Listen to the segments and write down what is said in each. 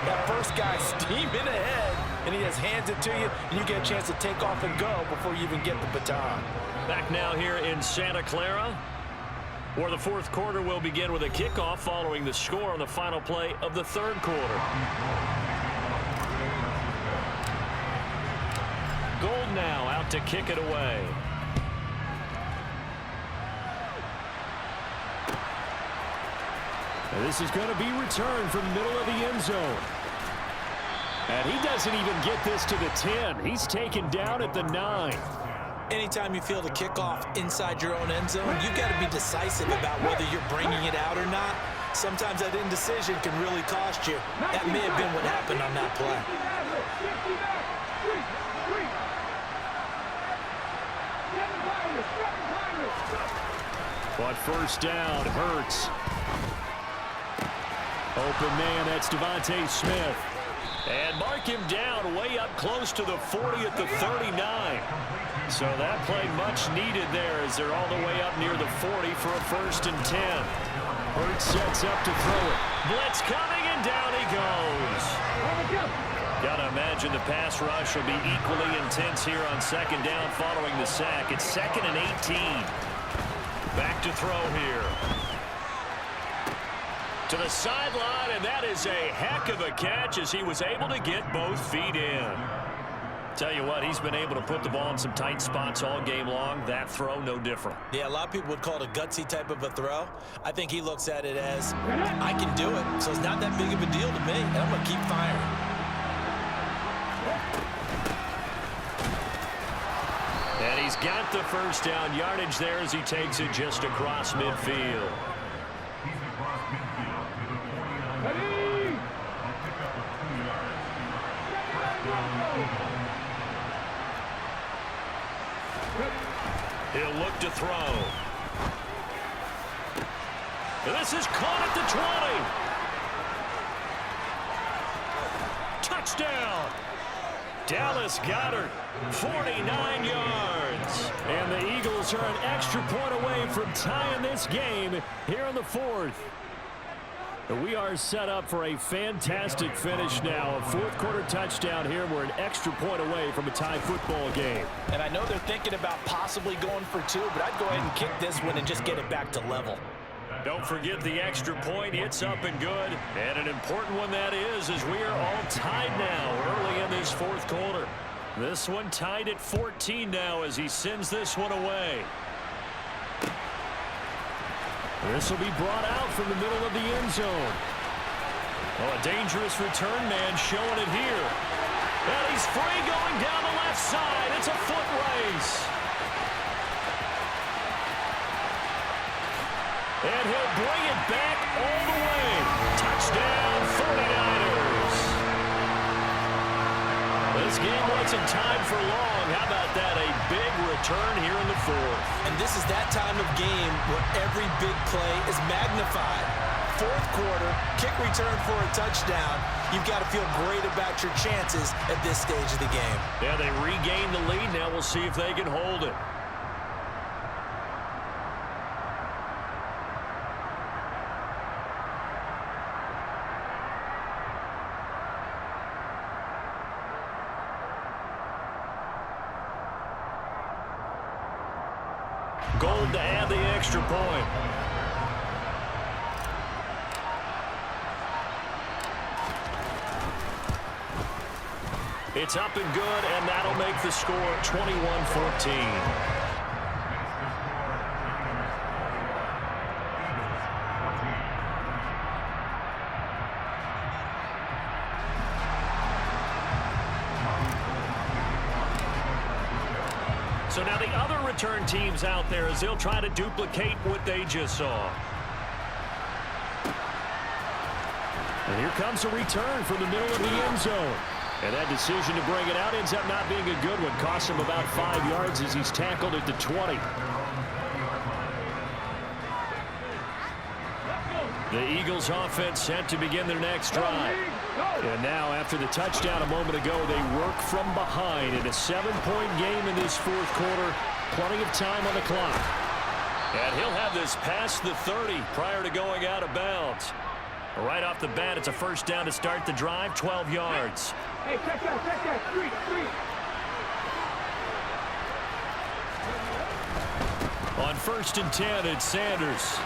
That first guy steaming ahead, and he just hands it to you, and you get a chance to take off and go before you even get the baton. Back now here in Santa Clara, where the fourth quarter will begin with a kickoff following the score on the final play of the third quarter. Gold now out to kick it away. And this is going to be returned from the middle of the end zone. And he doesn't even get this to the 10. He's taken down at the 9. Anytime you feel the kickoff inside your own end zone, you've got to be decisive about whether you're bringing it out or not. Sometimes that indecision can really cost you. That may have been what happened on that play. But first down, Hurts. Open man, that's Devontae Smith. And mark him down way up close to the 40 at the 39. So that play much needed there as they're all the way up near the 40 for a 1st and 10. Hurts sets up to throw it. Blitz coming, and down he goes. Gotta imagine the pass rush will be equally intense here on 2nd down following the sack. It's 2nd and 18. Back to throw here. To the sideline, and that is a heck of a catch as he was able to get both feet in. Tell you what, he's been able to put the ball in some tight spots all game long. That throw, no different. Yeah, a lot of people would call it a gutsy type of a throw. I think he looks at it as, I can do it, so it's not that big of a deal to me, and I'm going to keep firing. And he's got the first down yardage there as he takes it just across midfield. He'll look to throw. And this is caught at the 20. Touchdown. Dallas Goedert, 49 yards. And the Eagles are an extra point away from tying this game here in the 4th. We are set up for a fantastic finish now. A 4th quarter touchdown here. We're an extra point away from a tie football game. And I know they're thinking about possibly going for 2, but I'd go ahead and kick this one and just get it back to level. Don't forget the extra point. It's up and good. And an important one that is, as we are all tied now early in this 4th quarter. This one tied at 14 now as he sends this one away. This will be brought out from the middle of the end zone. Oh, a dangerous return man showing it here. And he's free going down the left side. It's a foot race. And he'll bring it back all the way. Touchdown, 49ers. This game wasn't timed for long. How about that? A big return here in the 4th. And this is that time of game where every big play is magnified. 4th quarter, kick return for a touchdown. You've got to feel great about your chances at this stage of the game. Yeah, they regained the lead. Now we'll see if they can hold it. Gold to add the extra point. It's up and good, and that'll make the score 21-14. So now the other return teams out there as they'll try to duplicate what they just saw. And here comes a return from the middle of the end zone. And that decision to bring it out ends up not being a good one. Costs him about 5 yards as he's tackled at the 20. The Eagles offense set to begin their next drive. And now after the touchdown a moment ago, they work from behind in a 7-point game in this 4th quarter. Plenty of time on the clock. And he'll have this past the 30 prior to going out of bounds. Right off the bat, it's a first down to start the drive, 12 yards. Hey, check that. Three. On 1st and 10, it's Sanders.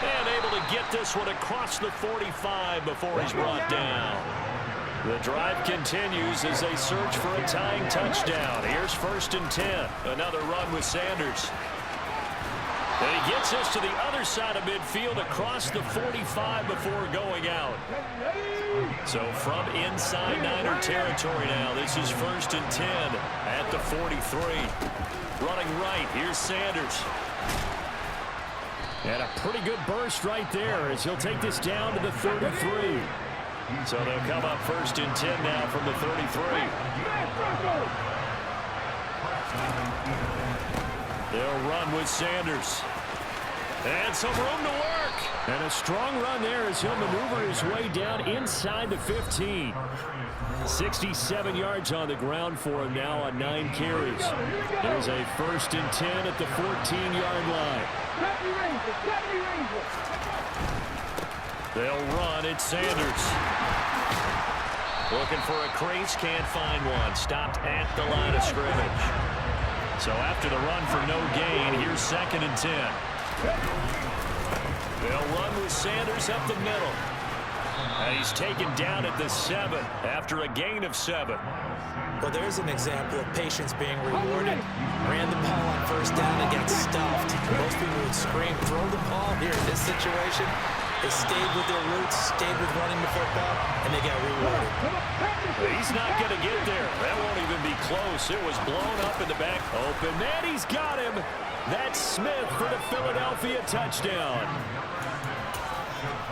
And able to get this one across the 45 before he's brought down. The drive continues as they search for a tying touchdown. Here's 1st and 10. Another run with Sanders. And he gets this to the other side of midfield across the 45 before going out. So from inside Niner territory now, this is 1st and 10 at the 43. Running right, here's Sanders. And a pretty good burst right there as he'll take this down to the 33. So they'll come up 1st and 10 now from the 33. They'll run with Sanders. And some room to work. And a strong run there as he'll maneuver his way down inside the 15. 67 yards on the ground for him now on 9 carries. There's a 1st and 10 at the 14-yard line. They'll run at Sanders. Looking for a crease, can't find one. Stopped at the line of scrimmage. So after the run for no gain, here's 2nd and 10. They'll run with Sanders up the middle. And he's taken down at the 7 after a gain of 7. Well, there's an example of patience being rewarded. Ran the ball on 1st down and got stuffed. Most people would scream, throw the ball here in this situation. They stayed with their roots, stayed with running the football, and they got rewarded. He's not going to get there. That won't even be close. It was blown up in the back. Open man, he's got him. That's Smith for the Philadelphia touchdown.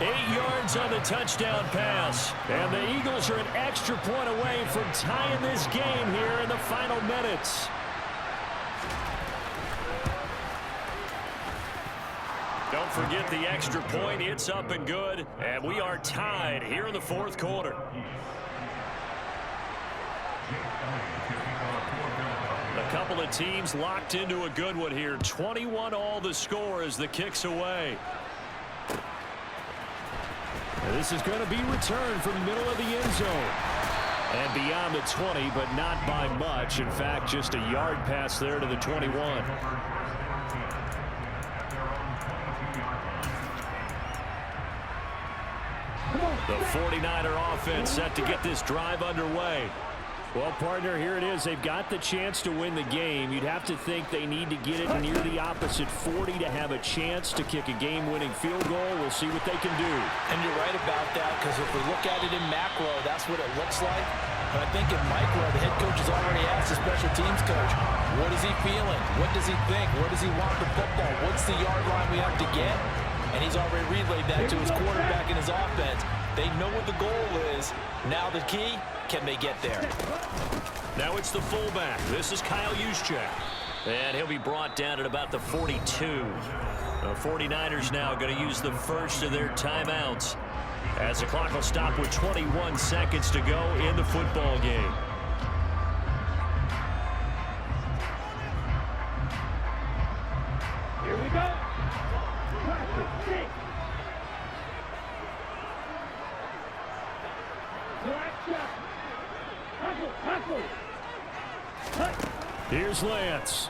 8 yards on the touchdown pass. And the Eagles are an extra point away from tying this game here in the final minutes. Don't forget the extra point. It's up and good. And we are tied here in the 4th quarter. A couple of teams locked into a good one here. 21 all the score as the kick's away. This is going to be returned from the middle of the end zone. And beyond the 20, but not by much. In fact, just a yard pass there to the 21. The 49er offense set to get this drive underway. Well, partner, here it is. They've got the chance to win the game. You'd have to think they need to get it near the opposite 40 to have a chance to kick a game-winning field goal. We'll see what they can do. And you're right about that, because if we look at it in macro, that's what it looks like. But I think in micro, the head coach has already asked the special teams coach, what is he feeling? What does he think? Where does he want the football? What's the yard line we have to get? And he's already relayed that to his quarterback and his offense. They know what the goal is. Now the key, can they get there? Now it's the fullback. This is Kyle Juszczyk. And he'll be brought down at about the 42. The 49ers now going to use the first of their timeouts as the clock will stop with 21 seconds to go in the football game. Here we go. Here's Lance.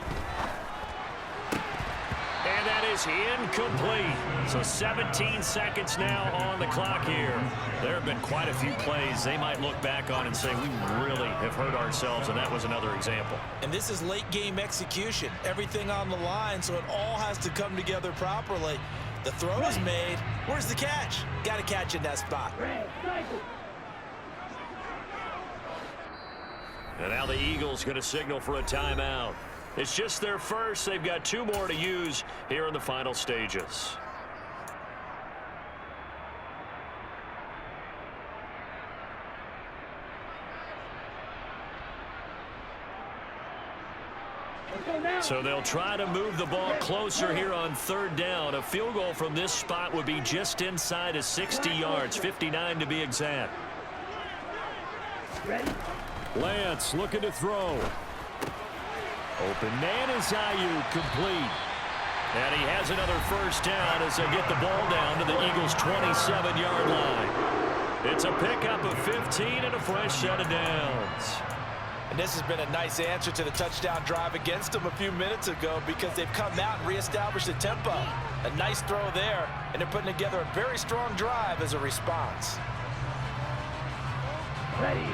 And that is incomplete. So 17 seconds now on the clock here. There have been quite a few plays they might look back on and say, we really have hurt ourselves, and that was another example. And this is late game execution. Everything on the line, so it all has to come together properly. The throw is made. Where's the catch? Got to catch in that spot. And now the Eagles going to signal for a timeout. It's just their first. They've got 2 more to use here in the final stages. So they'll try to move the ball closer here on 3rd down. A field goal from this spot would be just inside of 60 yards, 59 to be exact. Lance looking to throw. Open man is Ayuk, complete. And he has another first down as they get the ball down to the Eagles' 27-yard line. It's a pickup of 15 and a fresh set of downs. And this has been a nice answer to the touchdown drive against them a few minutes ago because they've come out and reestablished the tempo. A nice throw there, and they're putting together a very strong drive as a response. Ready.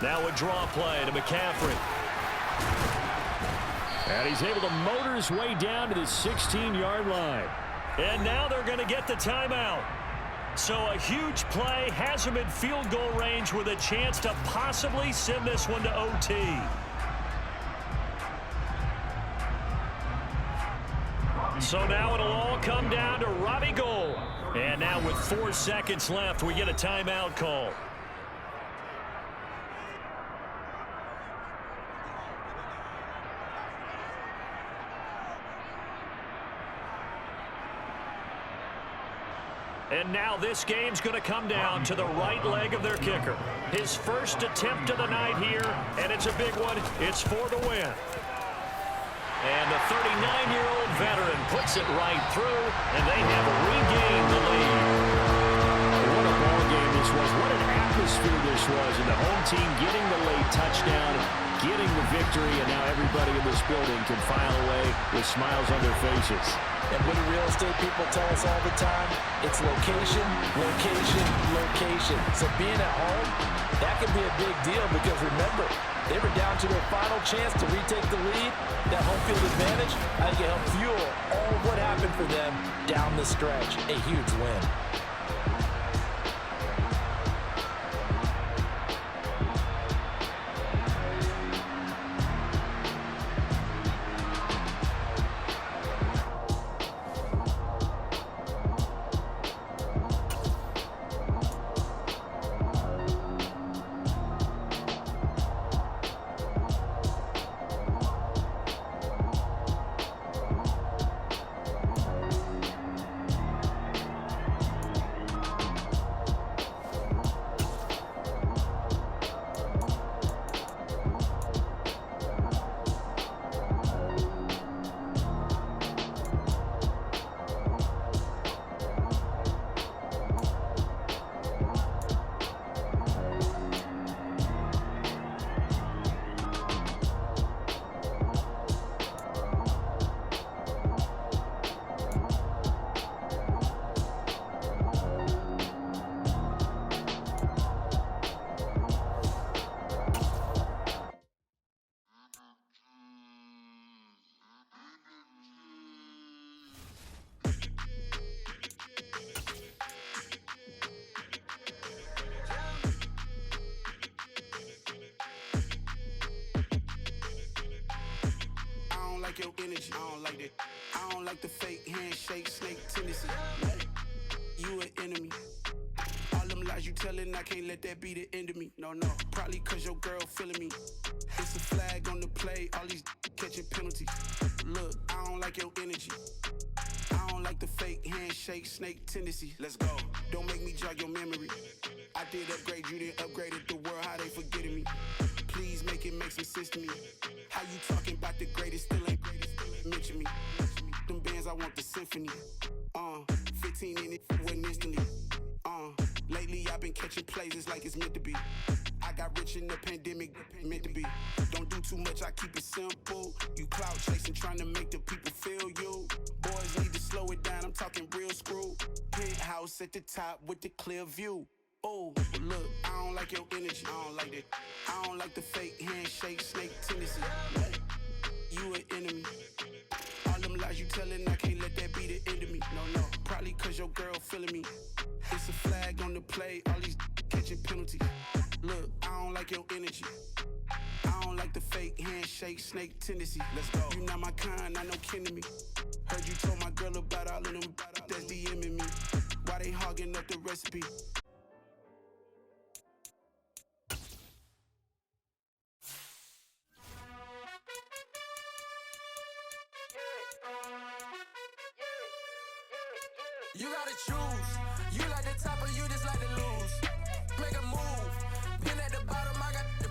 Now a draw play to McCaffrey. And he's able to motor his way down to the 16-yard line. And now they're going to get the timeout. So a huge play has him in field goal range with a chance to possibly send this one to OT. So now it'll all come down to Robbie Gould. And now with 4 seconds left, we get a timeout call. And now this game's going to come down to the right leg of their kicker. His first attempt of the night here, and it's a big one. It's for the win. And the 39-year-old veteran puts it right through, and they have regained the lead. What a ball game this was. What an atmosphere this was. And the home team getting the late touchdown, getting the victory, and now everybody in this building can file away with smiles on their faces. And what do real estate people tell us all the time? It's location, location, location. So being at home, that can be a big deal because remember, they were down to their final chance to retake the lead. That home field advantage, I think it helped fuel all of what happened for them down the stretch. A huge win. Like your energy, I don't like that. I don't like the fake handshake, snake tendency. You an enemy. All them lies you telling, I can't let that be the end of me. No, probably cause your girl feeling me. It's a flag on the play, all these catching penalties. Look, I don't like your energy. I don't like the fake handshake, snake tendency. Let's go. Don't make me jog your memory. I did upgrade, you didn't upgrade it. The world, how they forgetting me. Please make it make some sense to me. How you talking about the greatest, still ain't greatest, mention me. Them bands, I want the symphony. 15 in it, went instantly. Lately I've been catching plays, it's like it's meant to be. I got rich in the pandemic, meant to be. Don't do too much, I keep it simple. You clout chasing, trying to make the people feel you. Boys need to slow it down, I'm talking real screw. Penthouse at the top with the clear view. Oh, look, I don't like your energy, I don't like that. I don't like the fake handshake, snake tendency. You an enemy. All them lies you telling, I can't let that be the end of me. No, probably cause your girl feeling me. It's a flag on the play, all these catching penalties. Look, I don't like your energy. I don't like the fake handshake, snake tendency. Let's go. You not my kind, I know kin to me. Heard you told my girl about all of them, that's DMing me. Why they hogging up the recipe? You gotta choose. You like the top or you just like to lose. Make a move. Pin at the bottom, I got the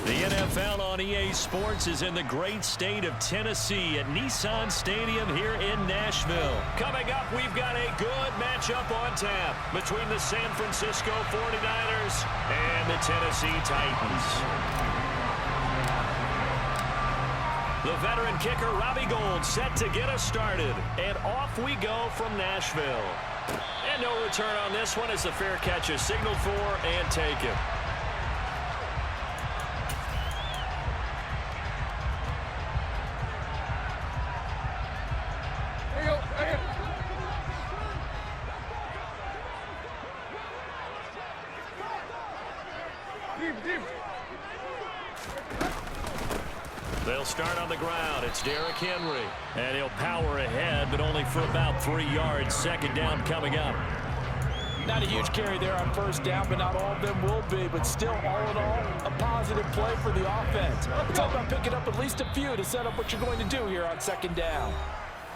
The NFL on EA Sports is in the great state of Tennessee at Nissan Stadium here in Nashville. Coming up, we've got a good matchup on tap between the San Francisco 49ers and the Tennessee Titans. The veteran kicker Robbie Gould set to get us started. And off we go from Nashville. And no return on this one as the fair catch is signaled for and taken. They'll start on the ground. It's Derrick Henry. And he'll power ahead, but only for about 3 yards. Second down coming up. Not a huge carry there on first down, but not all of them will be. But still, all in all, a positive play for the offense. It's all about picking up at least a few to set up what you're going to do here on second down.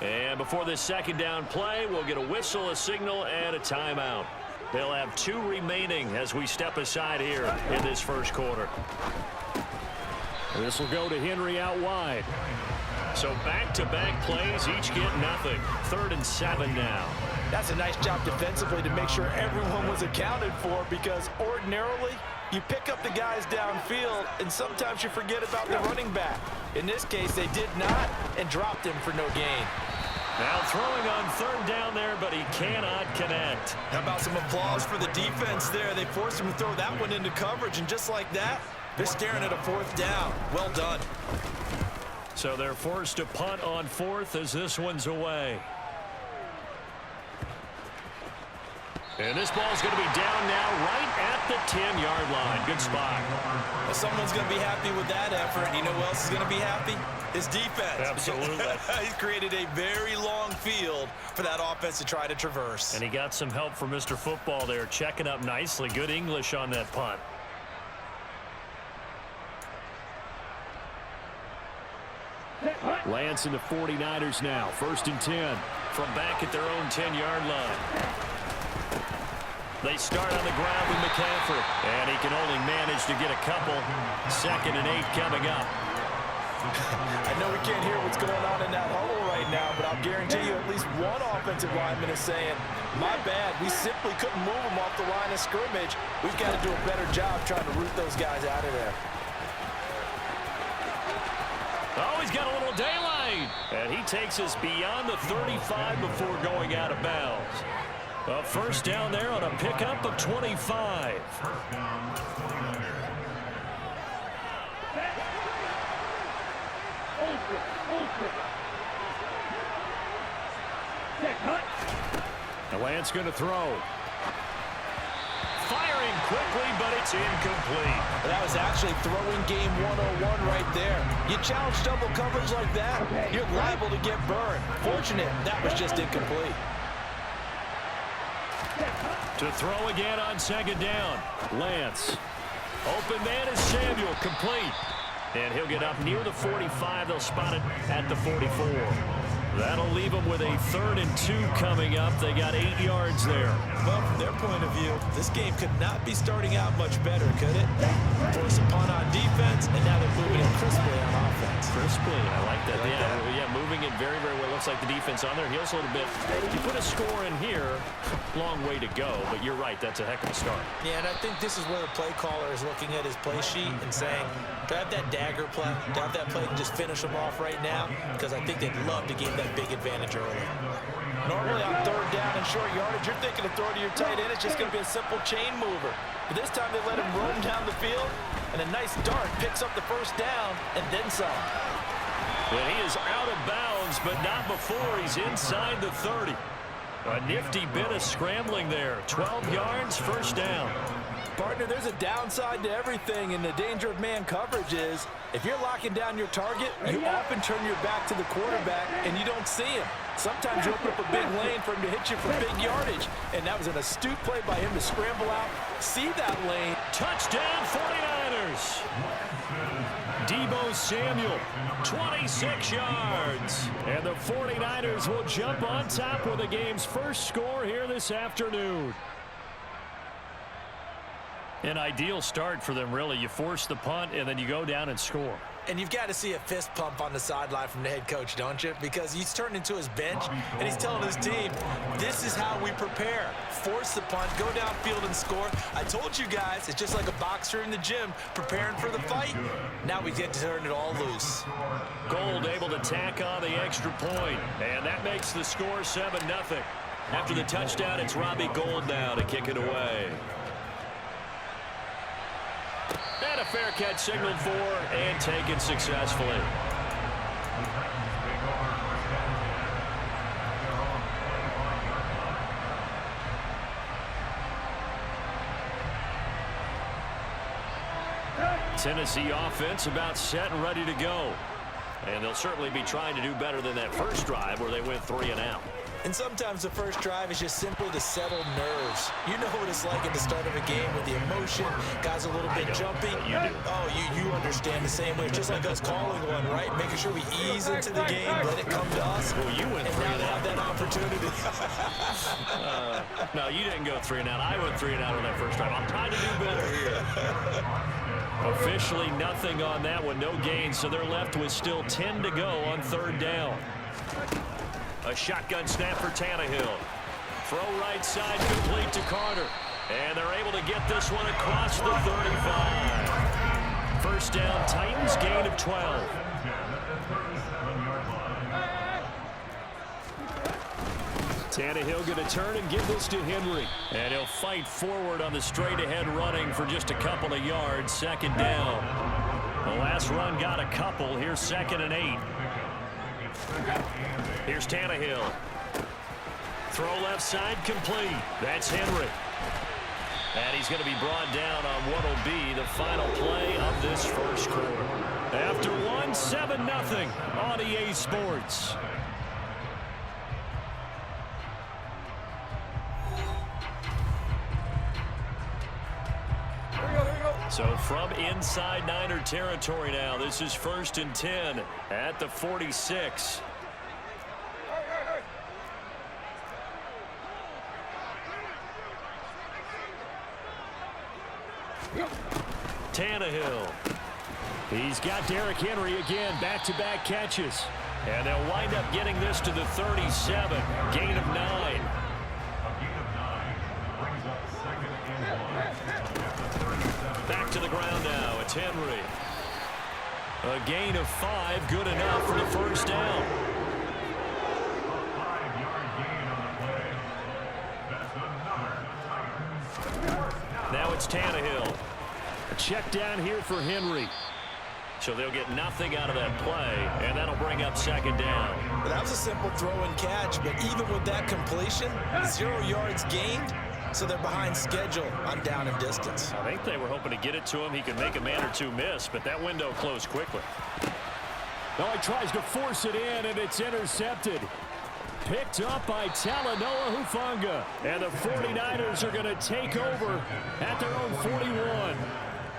And before this second down play, we'll get a whistle, a signal, and a timeout. They'll have 2 remaining as we step aside here in this first quarter. This will go to Henry out wide. So back-to-back plays, each get nothing. 3rd and 7 now. That's a nice job defensively to make sure everyone was accounted for, because ordinarily you pick up the guys downfield and sometimes you forget about the running back. In this case, they did not and dropped him for no gain. Now throwing on 3rd down there, but he cannot connect. How about some applause for the defense there? They forced him to throw that one into coverage, and just like that, they're staring at a 4th down. Well done. So they're forced to punt on 4th as this one's away. And this ball's going to be down now right at the 10-yard line. Good spot. Well, someone's going to be happy with that effort. You know who else is going to be happy? His defense. Absolutely. He's created a very long field for that offense to try to traverse. And he got some help from Mr. Football there, checking up nicely. Good English on that punt. Lance and the 49ers now. 1st and 10. From back at their own 10-yard line. They start on the ground with McCaffrey. And he can only manage to get a couple. 2nd and 8 coming up. I know we can't hear what's going on in that huddle right now, but I'll guarantee you at least one offensive lineman is saying, my bad, we simply couldn't move them off the line of scrimmage. We've got to do a better job trying to root those guys out of there. Oh, he's got a little daylight. And he takes us beyond the 35 before going out of bounds. A 1st down there on a pickup of 25. Now Lance going to throw. Firing quickly, but it's incomplete. That was actually throwing game 101 right there. You challenge double coverage like that, you're liable to get burned. Fortunate, that was just incomplete. To throw again on 2nd down. Lance. Open man is Samuel, complete. And he'll get up near the 45. They'll spot it at the 44. That'll leave them with a 3rd and 2 coming up. They got 8 yards there. Well, from their point of view, this game could not be starting out much better, could it? Force a punt on defense, and now they're moving it crisply on offense. Crisply, I like that. Yeah, moving it very, very well. Looks like the defense on their heels a little bit. You put a score in here, long way to go, but you're right, that's a heck of a start. Yeah, and I think this is where the play caller is looking at his play sheet and saying, do I have that dagger play? Do I have that play to just finish them off right now? Because I think they'd love to gain that big advantage early. Normally on 3rd down and short yardage, you're thinking of throwing to your tight end. It's just going to be a simple chain mover. But this time they let him roam down the field, and a nice dart picks up the 1st down and then some. And he is out of bounds, but not before he's inside the 30. A nifty bit of scrambling there. 12 yards, 1st down. Partner, there's a downside to everything, and the danger of man coverage is if you're locking down your target, you often turn your back to the quarterback and you don't see him. Sometimes you open up a big lane for him to hit you for big yardage, and that was an astute play by him to scramble out, see that lane. Touchdown 49ers. Deebo Samuel, 26 yards. And the 49ers will jump on top with the game's first score here this afternoon. An ideal start for them, really. You force the punt, and then you go down and score. And you've got to see a fist pump on the sideline from the head coach, don't you? Because he's turned into his bench, and he's telling his team, this is how we prepare. Force the punt, go downfield and score. I told you guys, it's just like a boxer in the gym preparing for the fight. Now we get to turn it all loose. Gold able to tack on the extra point, and that makes the score 7-0. After the touchdown, it's Robbie Gould now to kick it away. And a fair catch signaled for and taken successfully. Tennessee offense about set and ready to go. And they'll certainly be trying to do better than that first drive where they went 3 and out. And sometimes the first drive is just simply to settle nerves. You know what it's like at the start of a game with the emotion, guys a little bit jumpy. You do. Oh, you understand the same way. It's just like us calling one, right? Making sure we ease into the game, let it come to us. Well, you went 3 and out. Have that opportunity. No, you didn't go 3 and out. I went 3 and out on that first drive. I'm trying to do better here. Officially nothing on that one, no gain, so they're left with still 10 to go on 3rd down. A shotgun snap for Tannehill. Throw right side, complete to Carter. And they're able to get this one across the 35. First down, Titans, gain of 12. Tannehill going to turn and give this to Henry. And he'll fight forward on the straight-ahead running for just a couple of yards. 2nd down. The last run got a couple. Here's 2nd and 8. Here's Tannehill. Throw left side, complete. That's Henry. And he's going to be brought down on what will be the final play of this first quarter. After one, 7-0 on EA Sports. So from inside Niner territory now, this is 1st and 10 at the 46. Tannehill. He's got Derrick Henry again, back-to-back catches. And they'll wind up getting this to the 37, gain of 9. Back to the ground now. It's Henry. A gain of 5, good enough for the first down. Now it's Tannehill. A check down here for Henry. So they'll get nothing out of that play, and that'll bring up 2nd down. Well, that was a simple throw and catch, but even with that completion, 0 yards gained. So they're behind schedule on down and distance. I think they were hoping to get it to him. He could make a man or two miss, but that window closed quickly. Oh, he tries to force it in, and it's intercepted. Picked up by Talanoa Hufanga. And the 49ers are going to take over at their own 41.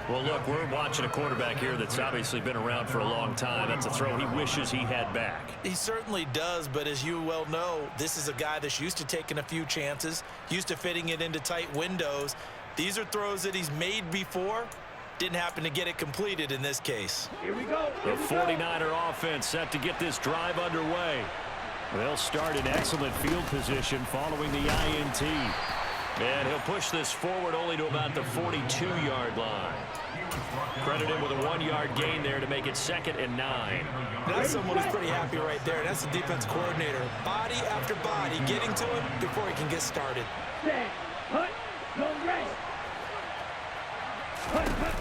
Well, look, we're watching a quarterback here that's obviously been around for a long time. That's a throw he wishes he had back. He certainly does, but as you well know, this is a guy that's used to taking a few chances, used to fitting it into tight windows. These are throws that he's made before. Didn't happen to get it completed in this case. Here we go. The 49er offense set to get this drive underway. They'll start in excellent field position following the INT. And he'll push this forward only to about the 42-yard line. Credited with a 1-yard gain there to make it 2nd and 9. That's someone who's pretty happy right there. That's the defense coordinator. Body after body getting to him before he can get started. Stand. Hunt. Go right. Hunt. Hunt.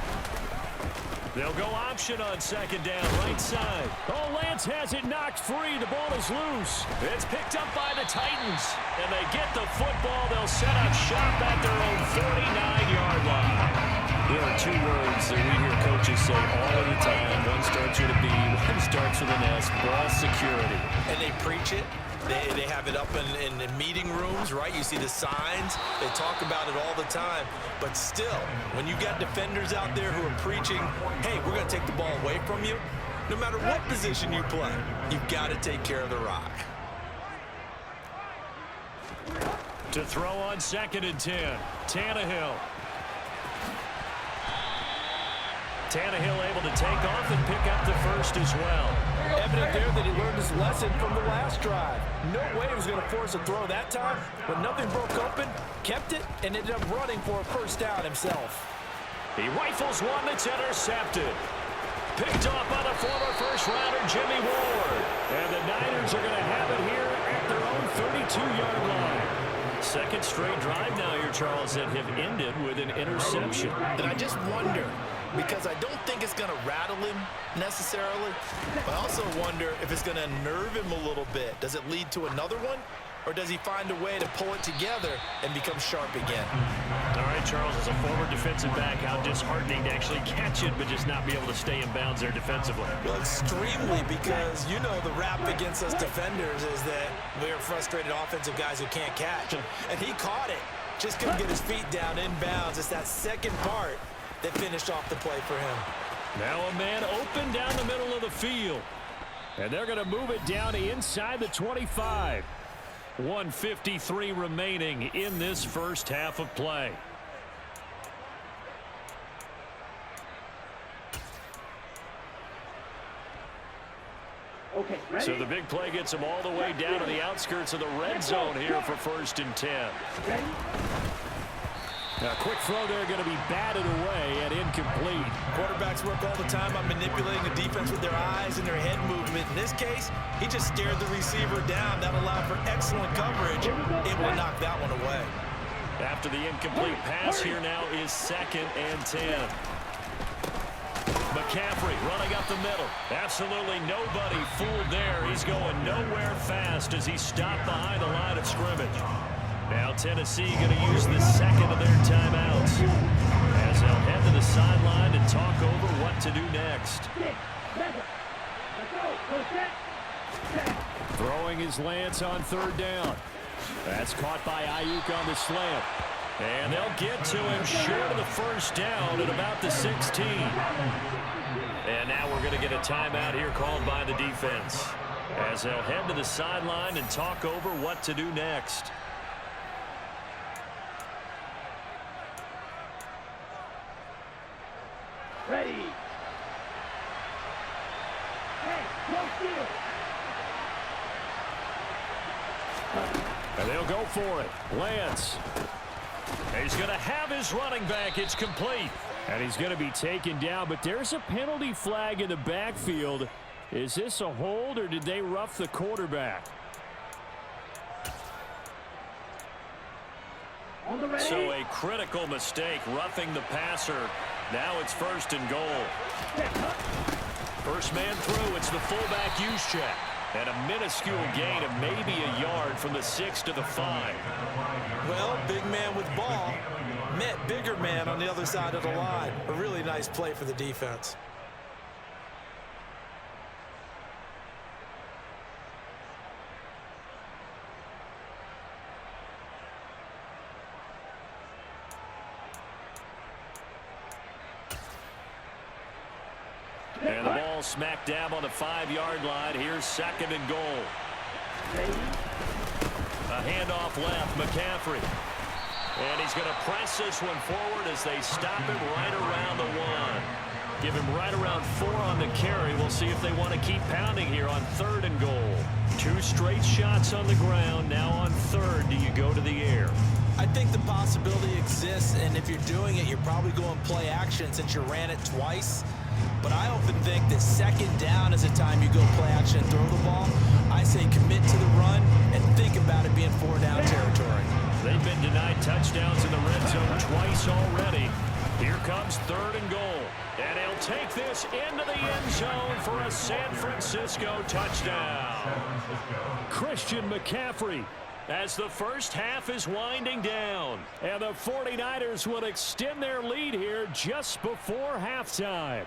They'll go option on 2nd down, right side. Oh, Lance has it knocked free. The ball is loose. It's picked up by the Titans. And they get the football. They'll set up shop at their own 49-yard line. There are 2 words that we hear coaches say all of the time. One starts with a B, one starts with an S, ball security. And they preach it. They have it up in meeting rooms, right? You see the signs. They talk about it all the time. But still, when you got defenders out there who are preaching, hey, we're going to take the ball away from you, no matter what position you play, you've got to take care of the rock. To throw on 2nd and 10, Tannehill. Tannehill able to take off and pick up the first as well. Evident there that he learned his lesson from the last drive. No way he was going to force a throw that time. When nothing broke open, kept it, and ended up running for a first down himself. He rifles one that's intercepted. Picked off by the former first-rounder Jimmy Ward. And the Niners are going to have it here at their own 32-yard line. Second straight drive now here, Charles, that have ended with an interception. And I just wonder, because I don't think it's going to rattle him necessarily, but I also wonder if it's going to unnerve him a little bit. Does it lead to another one? Or does he find a way to pull it together and become sharp again? All right, Charles, as a former defensive back, how disheartening to actually catch it but just not be able to stay in bounds there defensively. Well, extremely, because you know the rap against us defenders is that we're frustrated offensive guys who can't catch. And he caught it. Just couldn't get his feet down in bounds. It's that second part that finished off the play for him. Now a man open down the middle of the field. And they're going to move it down to inside the 25. 1:53 remaining in this first half of play. Okay, ready? So the big play gets them all the way down to the outskirts of the red zone here for 1st and 10. Ready? A quick throw there going to be batted away and incomplete. Quarterbacks work all the time on manipulating the defense with their eyes and their head movement. In this case, he just stared the receiver down. That allowed for excellent coverage. Able to knock that one away. After the incomplete pass, here now is 2nd and 10. McCaffrey running up the middle. Absolutely nobody fooled there. He's going nowhere fast as he's stopped behind the line of scrimmage. Now Tennessee going to use the second of their timeouts as they'll head to the sideline and talk over what to do next. Throwing his Lance on 3rd down. That's caught by Ayuk on the slant. And they'll get to him short of the first down at about the 16. And now we're going to get a timeout here called by the defense as they'll head to the sideline and talk over what to do next. Ready. Hey, no steal. And they'll go for it. Lance. He's going to have his running back. It's complete. And he's going to be taken down, but there's a penalty flag in the backfield. Is this a hold, or did they rough the quarterback? On the ready. So a critical mistake, roughing the passer. Now it's 1st and goal. First man through, it's the fullback use check. And a minuscule gain of maybe a yard from the 6 to the 5. Well, big man with ball met bigger man on the other side of the line. A really nice play for the defense. And the ball smack dab on the 5-yard line. Here's 2nd and goal. A handoff left, McCaffrey. And he's going to press this one forward as they stop him right around the 1. Give him right around 4 on the carry. We'll see if they want to keep pounding here on 3rd and goal. 2 straight shots on the ground. Now on 3rd, do you go to the air? I think the possibility exists, and if you're doing it, you're probably going play action since you ran it twice. But I often think that 2nd down is a time you go play action and throw the ball. I say commit to the run and think about it being 4-down territory. They've been denied touchdowns in the red zone twice already. Here comes 3rd and goal. And he'll take this into the end zone for a San Francisco touchdown. Christian McCaffrey. As the first half is winding down. And the 49ers will extend their lead here just before halftime.